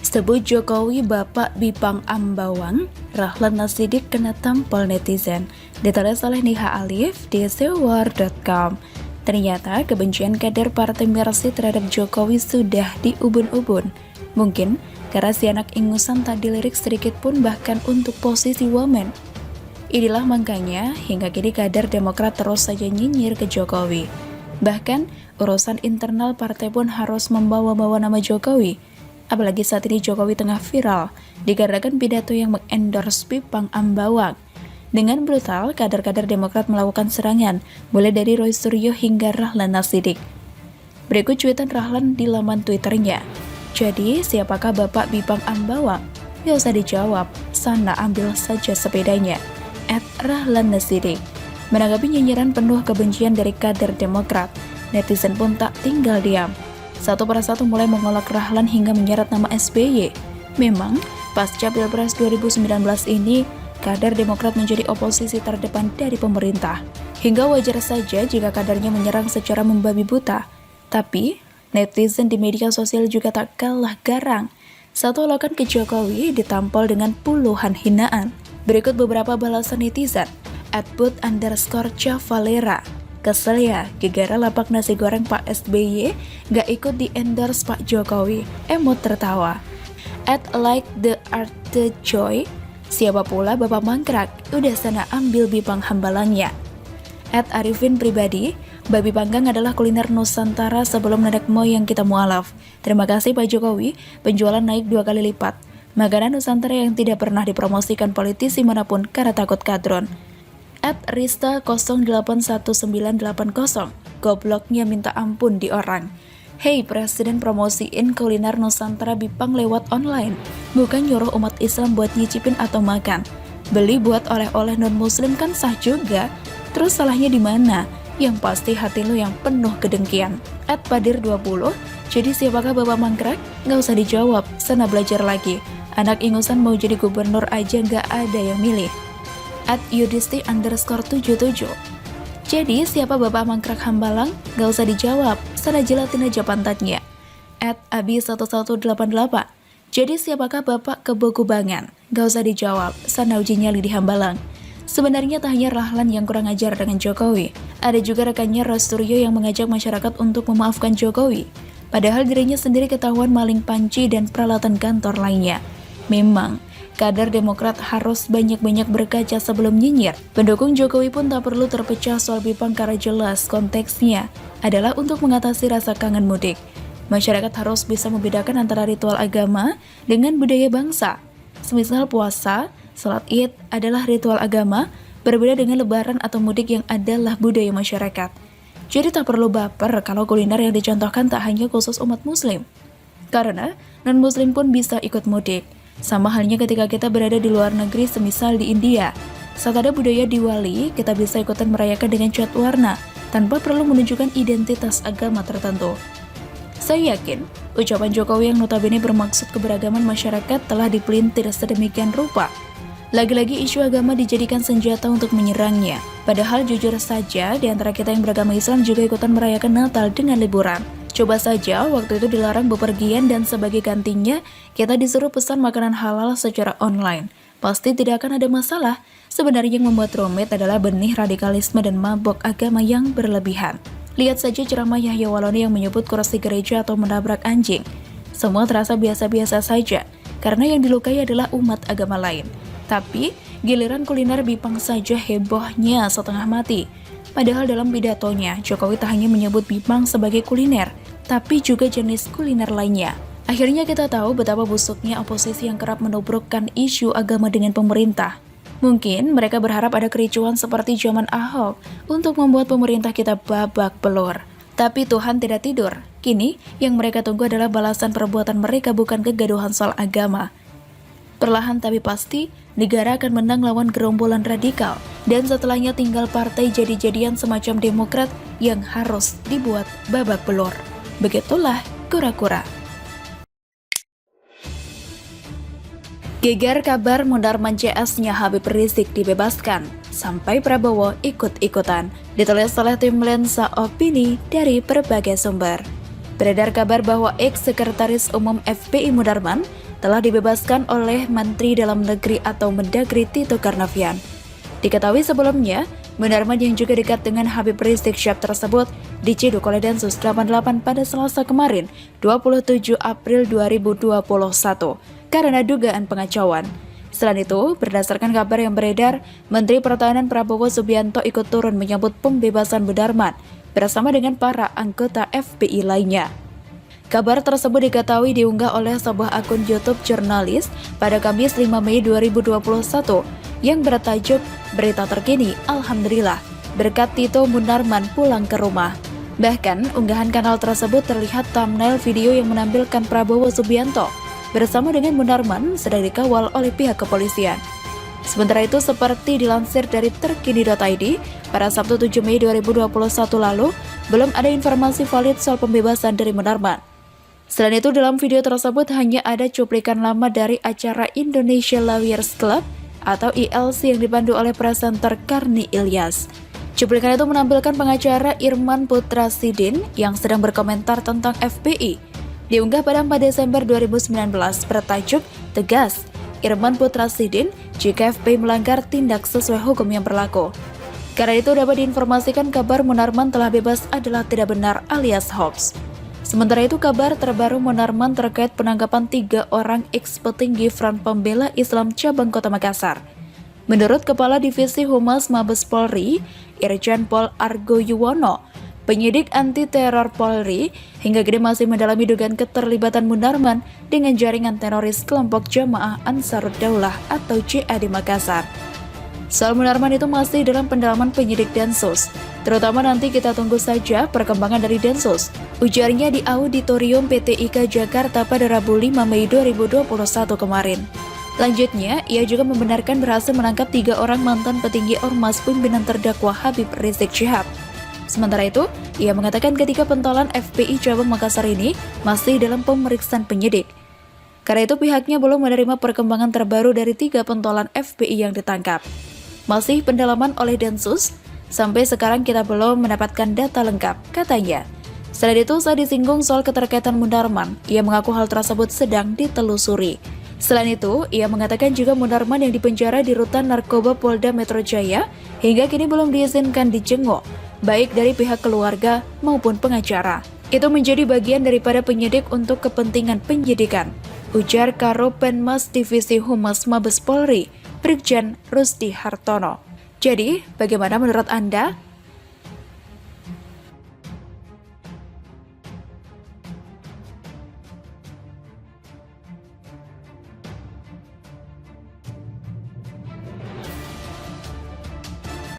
Sebut Jokowi Bapak Bipang Ambawang, Rahlan Nasidik kena tampol netizen. Ditulis oleh Niha Alif di sewar.com. Ternyata kebencian kader Partai Mersi terhadap Jokowi sudah diubun-ubun. Mungkin karena si anak ingusan tak dilirik sedikit pun bahkan untuk posisi wamen. Inilah makanya hingga kini kader Demokrat terus saja nyinyir ke Jokowi. Bahkan urusan internal partai pun harus membawa-bawa nama Jokowi. Apalagi saat ini Jokowi tengah viral dikarenakan pidato yang mengendorse Bipang Ambawang. Dengan brutal, kader-kader Demokrat melakukan serangan, mulai dari Roy Suryo hingga Rahlan Nasidik. Berikut cuitan Rahlan di laman Twitternya. Jadi, siapakah Bapak Bipang Ambawang? Gak usah dijawab, sana ambil saja sepedanya. @Rahlan Nasidik. Menanggapi nyinyiran penuh kebencian dari kader Demokrat, netizen pun tak tinggal diam. Satu persatu mulai mengolok Rahlan hingga menyeret nama SBY. Memang, pasca Pilpres 2019 ini, kader Demokrat menjadi oposisi terdepan dari pemerintah. Hingga wajar saja jika kadernya menyerang secara membabi buta. Tapi, netizen di media sosial juga tak kalah garang. Satu olokan ke Jokowi ditampol dengan puluhan hinaan. Berikut beberapa balasan netizen. @put_cavalera. Kesel ya, gegara lapak nasi goreng Pak SBY gak ikut di endorse Pak Jokowi. Emot tertawa. @like_the_art_the_joy. Siapa pula Bapak Mangkrak? Udah sana ambil Bipang Hambalangnya. @arifin pribadi. Babi panggang adalah kuliner Nusantara sebelum nenek moyang kita mualaf. Terima kasih Pak Jokowi, penjualan naik 2 kali lipat. Makanan Nusantara yang tidak pernah dipromosikan politisi manapun karena takut kadron. @rista081980. Gobloknya minta ampun di orang. Hei, Presiden promosiin kuliner Nusantara Bipang lewat online, bukan nyuruh umat Islam buat nyicipin atau makan. Beli buat oleh-oleh non-muslim kan sah juga. Terus salahnya di mana? Yang pasti hati lo yang penuh kedengkian. @padir20. Jadi siapakah Bapak Mangkrak? Nggak usah dijawab, sana belajar lagi. Anak ingusan mau jadi gubernur aja nggak ada yang milih. @yudisti_77. Jadi siapa Bapak Mangkrak Hambalang? Gak usah dijawab, sana jelatin aja pantatnya. @abi1188. Jadi siapakah Bapak Kebogubangan? Gak usah dijawab, sana uji nyali di Hambalang. Sebenarnya tak hanya Rahlan yang kurang ajar dengan Jokowi, ada juga rekannya Roy Suryo yang mengajak masyarakat untuk memaafkan Jokowi. Padahal dirinya sendiri ketahuan maling panci dan peralatan kantor lainnya. Memang, kader Demokrat harus banyak-banyak berkaca sebelum nyinyir. Pendukung Jokowi pun tak perlu terpecah soal Bipang karena jelas konteksnya adalah untuk mengatasi rasa kangen mudik. Masyarakat harus bisa membedakan antara ritual agama dengan budaya bangsa. Semisal puasa, salat Id adalah ritual agama, berbeda dengan lebaran atau mudik yang adalah budaya masyarakat. Jadi tak perlu baper kalau kuliner yang dicontohkan tak hanya khusus umat muslim. Karena non-muslim pun bisa ikut mudik. Sama halnya ketika kita berada di luar negeri semisal di India. Saat ada budaya Diwali, kita bisa ikutan merayakan dengan cat warna, tanpa perlu menunjukkan identitas agama tertentu. Saya yakin, ucapan Jokowi yang notabene bermaksud keberagaman masyarakat telah dipelintir sedemikian rupa. Lagi-lagi isu agama dijadikan senjata untuk menyerangnya. Padahal jujur saja, di antara kita yang beragama Islam juga ikutan merayakan Natal dengan liburan. Coba saja waktu itu dilarang bepergian dan sebagai gantinya kita disuruh pesan makanan halal secara online. Pasti tidak akan ada masalah. Sebenarnya yang membuat rumit adalah benih radikalisme dan mabok agama yang berlebihan. Lihat saja ceramah Yahya Waloni yang menyebut kursi gereja atau menabrak anjing. Semua terasa biasa-biasa saja, karena yang dilukai adalah umat agama lain. Tapi, giliran kuliner Bipang saja hebohnya setengah mati. Padahal dalam pidatonya, Jokowi tak hanya menyebut Bipang sebagai kuliner, tapi juga jenis kuliner lainnya. Akhirnya kita tahu betapa busuknya oposisi yang kerap menubrukkan isu agama dengan pemerintah. Mungkin mereka berharap ada kericuan seperti zaman Ahok untuk membuat pemerintah kita babak belur. Tapi Tuhan tidak tidur. Kini, yang mereka tunggu adalah balasan perbuatan mereka bukan kegaduhan soal agama. Perlahan tapi pasti, negara akan menang lawan gerombolan radikal. Dan setelahnya tinggal partai jadi-jadian semacam Demokrat yang harus dibuat babak belur. Begitulah kura-kura. Geger kabar Munarman CS-nya Habib Rizik dibebaskan, sampai Prabowo ikut-ikutan. Ditulis oleh tim Lensa Opini dari berbagai sumber. beredar kabar bahwa ex-sekretaris umum FPI Munarman telah dibebaskan oleh Menteri Dalam Negeri atau Mendagri Tito Karnavian. Diketahui sebelumnya, Munarman yang juga dekat dengan Habib Rizik Syihab tersebut diciduk oleh Densus 88 pada Selasa kemarin, 27 April 2021, karena dugaan pengacauan. Selain itu, berdasarkan kabar yang beredar, Menteri Pertahanan Prabowo Subianto ikut turun menyambut pembebasan Munarman bersama dengan para anggota FPI lainnya. Kabar tersebut diketahui diunggah oleh sebuah akun YouTube jurnalis pada Kamis 5 Mei 2021 yang bertajuk Berita Terkini Alhamdulillah berkat Tito Munarman pulang ke rumah. Bahkan, unggahan kanal tersebut terlihat thumbnail video yang menampilkan Prabowo Subianto bersama dengan Munarman sedang dikawal oleh pihak kepolisian. Sementara itu, seperti dilansir dari terkini.id, pada Sabtu 7 Mei 2021 lalu, belum ada informasi valid soal pembebasan dari Munarman. Selain itu, dalam video tersebut hanya ada cuplikan lama dari acara Indonesia Lawyers Club atau ILC yang dipandu oleh presenter Karni Ilyas. Cuplikan itu menampilkan pengacara Irman Putra Sidin yang sedang berkomentar tentang FPI. Diunggah pada 4 Desember 2019 bertajuk Tegas, Irman Putra Sidin jika FPI melanggar tindak sesuai hukum yang berlaku. Karena itu dapat diinformasikan kabar Munarman telah bebas adalah tidak benar alias hoax. Sementara itu kabar terbaru Munarman terkait penangkapan 3 orang ex-petinggi Front Pembela Islam Cabang Kota Makassar. Menurut Kepala Divisi Humas Mabes Polri, Irjen Pol Argo Yuwono, penyidik anti-teror Polri hingga kini masih mendalami dugaan keterlibatan Munarman dengan jaringan teroris kelompok Jamaah Ansarud Daulah atau JA di Makassar. Soal Munarman itu masih dalam pendalaman penyidik Densus, terutama nanti kita tunggu saja perkembangan dari Densus, ujarnya di Auditorium PT IKA Jakarta pada Rabu 5 Mei 2021 kemarin. Lanjutnya, ia juga membenarkan berhasil menangkap 3 orang mantan petinggi ormas pimpinan terdakwa Habib Rizik Syihab. Sementara itu, ia mengatakan ketika pentolan FPI Cabang Makassar ini masih dalam pemeriksaan penyidik. Karena itu pihaknya belum menerima perkembangan terbaru dari 3 pentolan FPI yang ditangkap. Masih pendalaman oleh Densus, sampai sekarang kita belum mendapatkan data lengkap, katanya. Selain itu, saat disinggung soal keterkaitan Munarman, ia mengaku hal tersebut sedang ditelusuri. Selain itu, ia mengatakan juga Munarman yang dipenjara di Rutan Narkoba Polda Metro Jaya hingga kini belum diizinkan dijenguk, baik dari pihak keluarga maupun pengacara. Itu menjadi bagian daripada penyidik untuk kepentingan penyidikan, ujar Karo Penmas Divisi Humas Mabes Polri, Brigjen Rusdi Hartono. Jadi, bagaimana menurut Anda?